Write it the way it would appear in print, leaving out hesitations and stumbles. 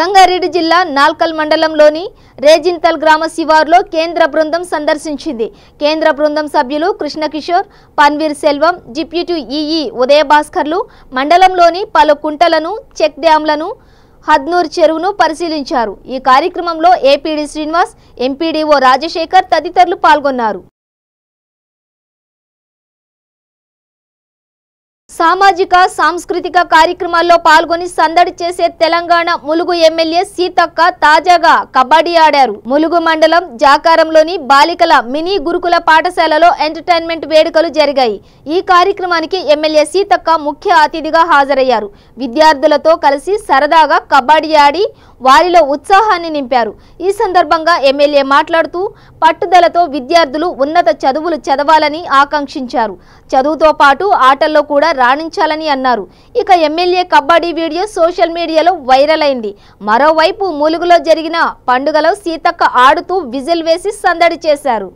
సంగారెడ్డి జిల్లా నాల్కల్ మండలంలోని రేజింతల్ గ్రామ శివారులో కేంద్ర బృందం సందర్శించింది. కేంద్ర బృందం సభ్యులు కృష్ణకిషోర్, పన్వీర్ సెల్వం, డిప్యూటీ ఈఈ ఉదయభాస్కర్లు మండలంలోని పలు కుంటలను, చెక్ డ్యాంలను, హద్నూర్ చెరువును పరిశీలించారు. ఈ కార్యక్రమంలో ఏపీడీ శ్రీనివాస్, ఎంపీడీఓ రాజశేఖర్ తదితరులు పాల్గొన్నారు. సామాజిక సాంస్కృతిక కార్యక్రమాల్లో పాల్గొని సందడి చేసే తెలంగాణ ములుగు ఎమ్మెల్యే సీతక్క తాజాగా కబడ్డీ ఆడారు. ములుగు మండలం జాకారంలోని బాలికల మినీ గురుకుల పాఠశాలలో ఎంటర్టైన్మెంట్ వేడుకలు జరిగాయి. ఈ కార్యక్రమానికి ఎమ్మెల్యే సీతక్క ముఖ్య అతిథిగా హాజరయ్యారు. విద్యార్థులతో కలిసి సరదాగా కబడ్డీ ఆడి వారిలో ఉత్సాహాన్ని నింపారు. ఈ సందర్భంగా ఎమ్మెల్యే మాట్లాడుతూ పట్టుదలతో విద్యార్థులు ఉన్నత చదువులు చదవాలని ఆకాంక్షించారు. చదువుతో పాటు ఆటల్లో కూడా రాణించాలని అన్నారు. ఇక ఎమ్మెల్యే కబడ్డీ వీడియో సోషల్ మీడియాలో వైరల్ అయింది. మరోవైపు ములుగులో జరిగిన పండుగలో సీతక్క ఆడుతూ విజిల్ వేసి సందడి చేశారు.